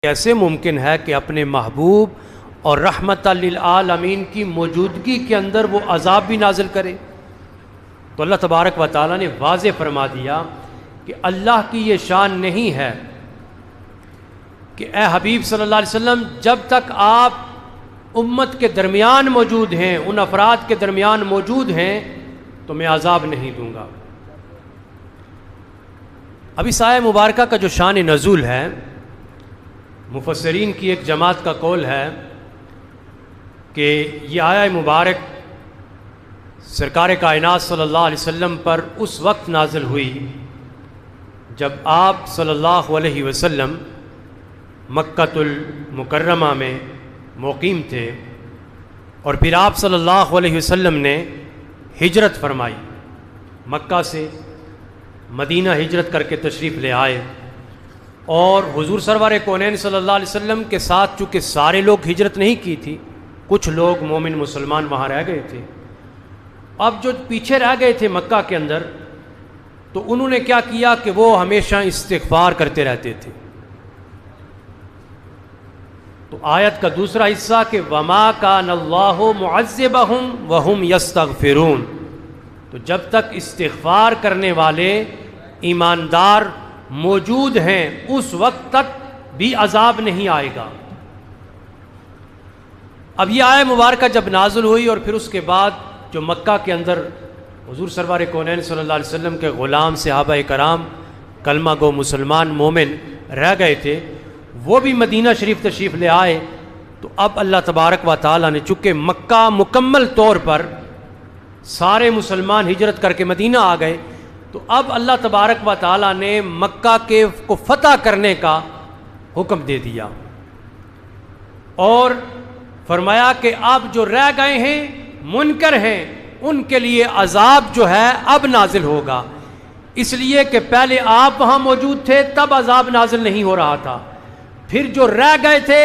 کیسے ممکن ہے کہ اپنے محبوب اور رحمت للعالمین کی موجودگی کے اندر وہ عذاب بھی نازل کرے؟ تو اللہ تبارک و تعالیٰ نے واضح فرما دیا کہ اللہ کی یہ شان نہیں ہے کہ اے حبیب صلی اللہ علیہ وسلم جب تک آپ امت کے درمیان موجود ہیں، ان افراد کے درمیان موجود ہیں تو میں عذاب نہیں دوں گا۔ اب اس آیہ مبارکہ کا جو شان نزول ہے، مفسرین کی ایک جماعت کا قول ہے کہ یہ آیہ مبارک سرکار کائنات صلی اللہ علیہ وسلم پر اس وقت نازل ہوئی جب آپ صلی اللہ علیہ وسلم مکۃ المکرمہ میں مقیم تھے، اور پھر آپ صلی اللہ علیہ وسلم نے ہجرت فرمائی، مکہ سے مدینہ ہجرت کر کے تشریف لے آئے، اور حضور سرور کونین صلی اللہ علیہ وسلم کے ساتھ چونکہ سارے لوگ ہجرت نہیں کی تھی، کچھ لوگ مومن مسلمان وہاں رہ گئے تھے۔ اب جو پیچھے رہ گئے تھے مکہ کے اندر، تو انہوں نے کیا کیا کہ وہ ہمیشہ استغفار کرتے رہتے تھے۔ تو آیت کا دوسرا حصہ کہ وَمَا كَانَ اللَّهُ مُعَذِّبَهُمْ وَهُمْ يَسْتَغْفِرُونَ، تو جب تک استغفار کرنے والے ایماندار موجود ہیں اس وقت تک بھی عذاب نہیں آئے گا۔ اب یہ آیہ مبارکہ جب نازل ہوئی اور پھر اس کے بعد جو مکہ کے اندر حضور سرور کونین صلی اللہ علیہ وسلم کے غلام صحابہ کرام کلمہ گو مسلمان مومن رہ گئے تھے، وہ بھی مدینہ شریف تشریف لے آئے، تو اب اللہ تبارک و تعالیٰ نے چونکہ مکہ مکمل طور پر سارے مسلمان ہجرت کر کے مدینہ آ گئے، تو اب اللہ تبارک و تعالیٰ نے مکہ کو فتح کرنے کا حکم دے دیا، اور فرمایا کہ اب جو رہ گئے ہیں منکر ہیں ان کے لیے عذاب جو ہے اب نازل ہوگا، اس لیے کہ پہلے آپ وہاں موجود تھے تب عذاب نازل نہیں ہو رہا تھا، پھر جو رہ گئے تھے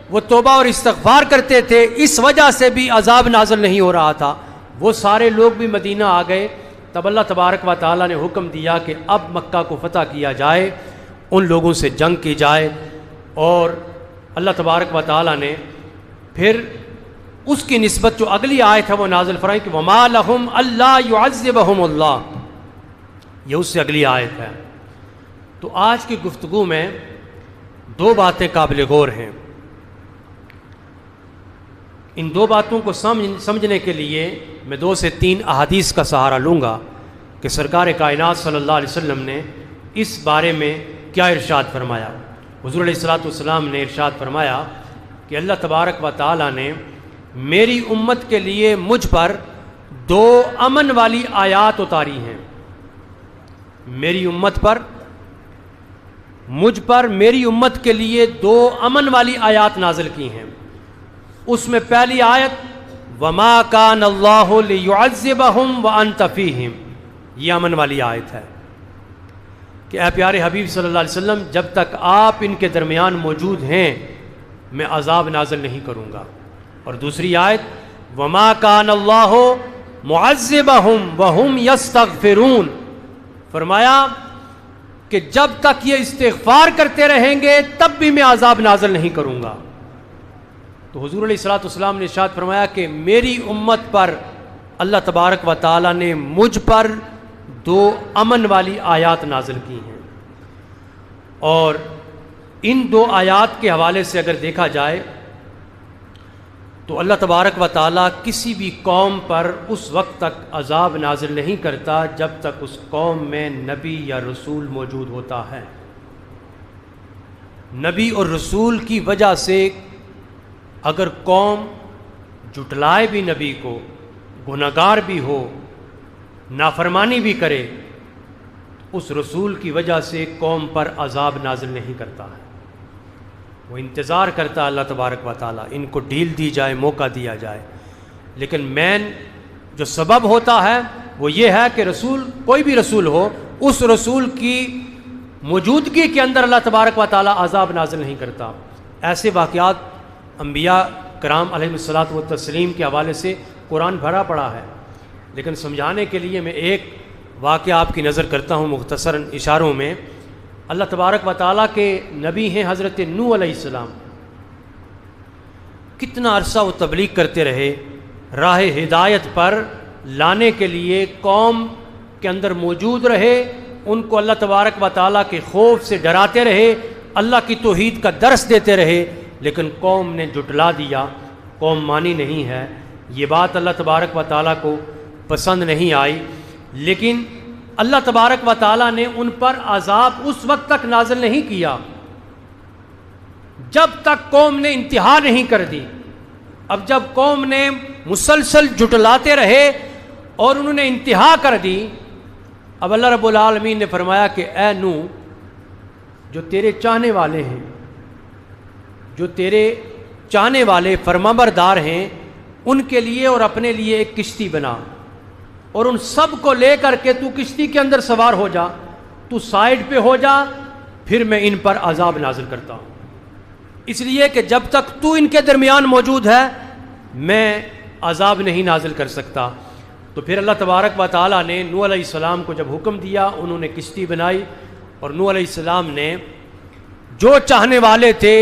وہ توبہ اور استغفار کرتے تھے، اس وجہ سے بھی عذاب نازل نہیں ہو رہا تھا، وہ سارے لوگ بھی مدینہ آ گئے۔ تب اللہ تبارک و تعالیٰ نے حکم دیا کہ اب مکہ کو فتح کیا جائے، ان لوگوں سے جنگ کی جائے، اور اللہ تبارک و تعالیٰ نے پھر اس کی نسبت جو اگلی آیت ہے وہ نازل فرمائی کہ وَمَا لَهُمْ أَلَّا يُعَذِّبَهُمُ اللَّهُ، یہ اس سے اگلی آیت ہے۔ تو آج کی گفتگو میں دو باتیں قابل غور ہیں، ان دو باتوں کو سمجھنے کے لیے میں 2 سے 3 احادیث کا سہارا لوں گا کہ سرکار کائنات صلی اللہ علیہ وسلم نے اس بارے میں کیا ارشاد فرمایا۔ حضور علیہ الصلوۃ والسلام نے ارشاد فرمایا کہ اللہ تبارک و تعالیٰ نے میری امت کے لیے مجھ پر 2 امن والی آیات اتاری ہیں، میری امت پر مجھ پر میری امت کے لیے 2 امن والی آیات نازل کی ہیں۔ اس میں پہلی آیت وَمَا كَانَ اللَّهُ لِيُعَذِّبَهُمْ وَأَنْتَ فِيهِمْ، یہ امن والی آیت ہے کہ اے پیارے حبیب صلی اللہ علیہ وسلم جب تک آپ ان کے درمیان موجود ہیں میں عذاب نازل نہیں کروں گا۔ اور دوسری آیت وَمَا كَانَ اللَّهُ مُعَذِّبَهُمْ وَهُمْ يَسْتَغْفِرُونَ، فرمایا کہ جب تک یہ استغفار کرتے رہیں گے تب بھی میں عذاب نازل نہیں کروں گا۔ تو حضور علیہ الصلوۃ والسلام نے ارشاد فرمایا کہ میری امت پر اللہ تبارک و تعالیٰ نے مجھ پر 2 امن والی آیات نازل کی ہیں، اور ان 2 آیات کے حوالے سے اگر دیکھا جائے تو اللہ تبارک و تعالیٰ کسی بھی قوم پر اس وقت تک عذاب نازل نہیں کرتا جب تک اس قوم میں نبی یا رسول موجود ہوتا ہے۔ نبی اور رسول کی وجہ سے اگر قوم جھٹلائے بھی نبی کو، گنہگار بھی ہو، نافرمانی بھی کرے، اس رسول کی وجہ سے قوم پر عذاب نازل نہیں کرتا ہے، وہ انتظار کرتا اللہ تبارک و تعالیٰ ان کو ڈھیل دی جائے، موقع دیا جائے۔ لیکن مین جو سبب ہوتا ہے وہ یہ ہے کہ رسول، کوئی بھی رسول ہو، اس رسول کی موجودگی کے اندر اللہ تبارک و تعالیٰ عذاب نازل نہیں کرتا۔ ایسے واقعات انبیاء کرام علیہ الصلوۃ والتسلیم کے حوالے سے قرآن بھرا پڑا ہے، لیکن سمجھانے کے لیے میں ایک واقعہ آپ کی نظر کرتا ہوں مختصراً اشاروں میں اللہ تبارک و تعالیٰ کے نبی ہیں حضرت نوح علیہ السلام، کتنا عرصہ وہ تبلیغ کرتے رہے، راہ ہدایت پر لانے کے لیے قوم کے اندر موجود رہے، ان کو اللہ تبارک و تعالیٰ کے خوف سے ڈراتے رہے، اللہ کی توحید کا درس دیتے رہے، لیکن قوم نے جھٹلا دیا، قوم مانی نہیں ہے۔ یہ بات اللہ تبارک و تعالیٰ کو پسند نہیں آئی، لیکن اللہ تبارک و تعالیٰ نے ان پر عذاب اس وقت تک نازل نہیں کیا جب تک قوم نے انتہا نہیں کر دی۔ اب جب قوم نے مسلسل جھٹلاتے رہے اور انہوں نے انتہا کر دی، اب اللہ رب العالمین نے فرمایا کہ اے نوح، جو تیرے چاہنے والے ہیں، جو تیرے چاہنے والے فرمانبردار ہیں، ان کے لیے اور اپنے لیے ایک کشتی بنا، اور ان سب کو لے کر کے تو کشتی کے اندر سوار ہو جا، تو سائیڈ پہ ہو جا، پھر میں ان پر عذاب نازل کرتا ہوں۔ اس لیے کہ جب تک تو ان کے درمیان موجود ہے میں عذاب نہیں نازل کر سکتا۔ تو پھر اللہ تبارک و تعالیٰ نے نوح علیہ السلام کو جب حکم دیا، انہوں نے کشتی بنائی، اور نوح علیہ السلام نے جو چاہنے والے تھے،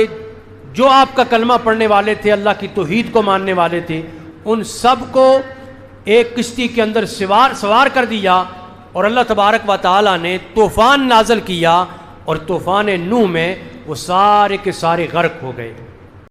جو آپ کا کلمہ پڑھنے والے تھے، اللہ کی توحید کو ماننے والے تھے، ان سب کو ایک کشتی کے اندر سوار کر دیا، اور اللہ تبارک و تعالیٰ نے طوفان نازل کیا، اور طوفان نوح میں وہ سارے کے سارے غرق ہو گئے۔